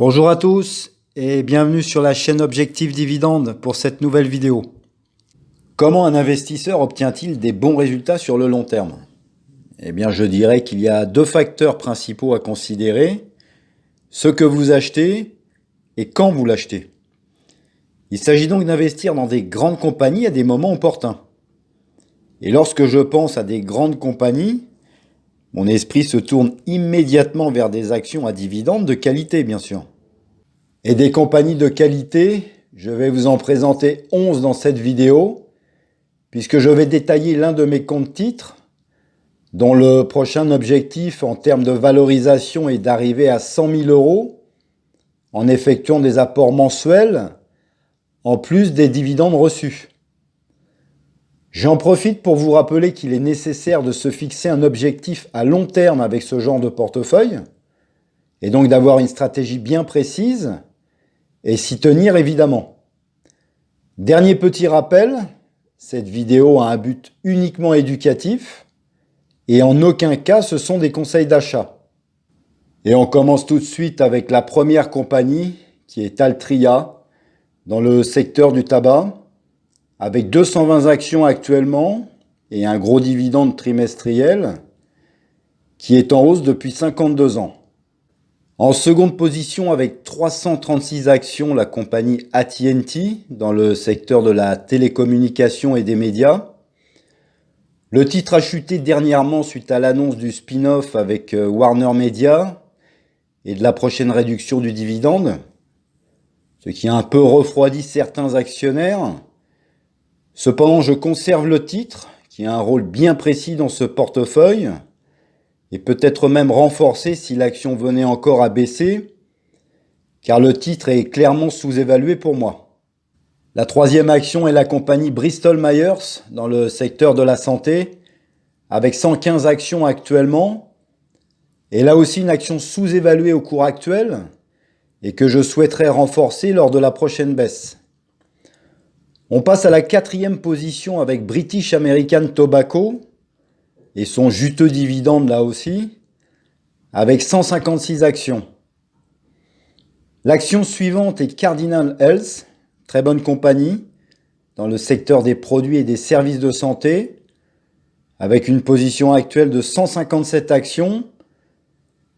Bonjour à tous et bienvenue sur la chaîne Objectif Dividende pour cette nouvelle vidéo. Comment un investisseur obtient-il des bons résultats sur le long terme? Eh bien, je dirais qu'il y a deux facteurs principaux à considérer: ce que vous achetez et quand vous l'achetez. Il s'agit donc d'investir dans des grandes compagnies à des moments opportuns. Et lorsque je pense à des grandes compagnies, mon esprit se tourne immédiatement vers des actions à dividendes de qualité, bien sûr. Et des compagnies de qualité, je vais vous en présenter 11 dans cette vidéo, puisque je vais détailler l'un de mes comptes titres, dont le prochain objectif en termes de valorisation est d'arriver à 100 000 € en effectuant des apports mensuels, en plus des dividendes reçus. J'en profite pour vous rappeler qu'il est nécessaire de se fixer un objectif à long terme avec ce genre de portefeuille, et donc d'avoir une stratégie bien précise, et s'y tenir évidemment. Dernier petit rappel, cette vidéo a un but uniquement éducatif, et en aucun cas ce sont des conseils d'achat. Et on commence tout de suite avec la première compagnie, qui est Altria, dans le secteur du tabac, avec 220 actions actuellement et un gros dividende trimestriel qui est en hausse depuis 52 ans. En seconde position, avec 336 actions, la compagnie AT&T dans le secteur de la télécommunication et des médias. Le titre a chuté dernièrement suite à l'annonce du spin-off avec Warner Media et de la prochaine réduction du dividende, ce qui a un peu refroidi certains actionnaires. Cependant, je conserve le titre, qui a un rôle bien précis dans ce portefeuille, et peut-être même renforcé si l'action venait encore à baisser, car le titre est clairement sous-évalué pour moi. La troisième action est la compagnie Bristol Myers, dans le secteur de la santé, avec 115 actions actuellement, et là aussi une action sous-évaluée au cours actuel, et que je souhaiterais renforcer lors de la prochaine baisse. On passe à la quatrième position avec British American Tobacco et son juteux dividende là aussi, avec 156 actions. L'action suivante est Cardinal Health, très bonne compagnie, dans le secteur des produits et des services de santé, avec une position actuelle de 157 actions.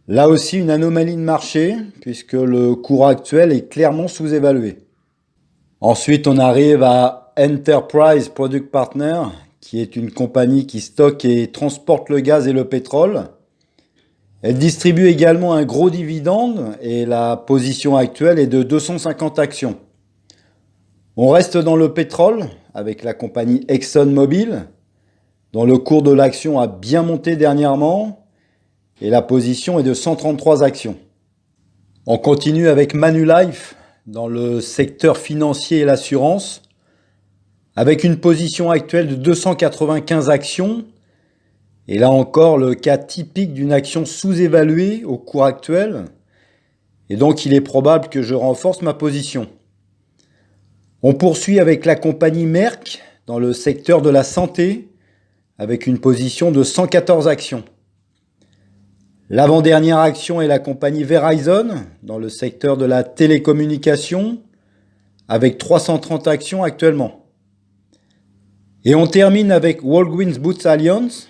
Là aussi une anomalie de marché, puisque le cours actuel est clairement sous-évalué. Ensuite, on arrive à Enterprise Product Partner, qui est une compagnie qui stocke et transporte le gaz et le pétrole. Elle distribue également un gros dividende et la position actuelle est de 250 actions. On reste dans le pétrole avec la compagnie ExxonMobil, dont le cours de l'action a bien monté dernièrement et la position est de 133 actions. On continue avec Manulife, dans le secteur financier et l'assurance, avec une position actuelle de 295 actions, et là encore le cas typique d'une action sous-évaluée au cours actuel, et donc il est probable que je renforce ma position. On poursuit avec la compagnie Merck, dans le secteur de la santé, avec une position de 114 actions. L'avant-dernière action est la compagnie Verizon, dans le secteur de la télécommunication, avec 330 actions actuellement. Et on termine avec Walgreens Boots Alliance,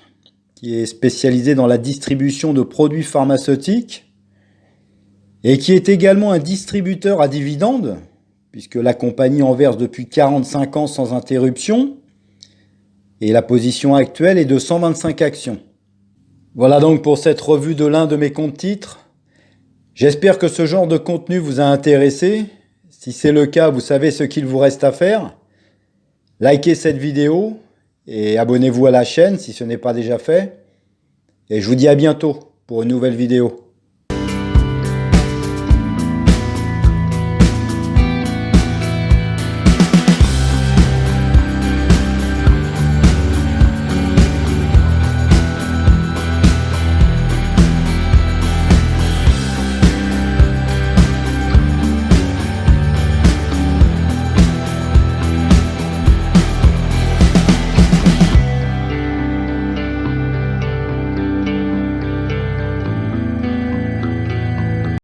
qui est spécialisé dans la distribution de produits pharmaceutiques, et qui est également un distributeur à dividendes, puisque la compagnie en verse depuis 45 ans sans interruption, et la position actuelle est de 125 actions. Voilà donc pour cette revue de l'un de mes comptes titres. J'espère que ce genre de contenu vous a intéressé. Si c'est le cas, vous savez ce qu'il vous reste à faire. Likez cette vidéo et abonnez-vous à la chaîne si ce n'est pas déjà fait. Et je vous dis à bientôt pour une nouvelle vidéo.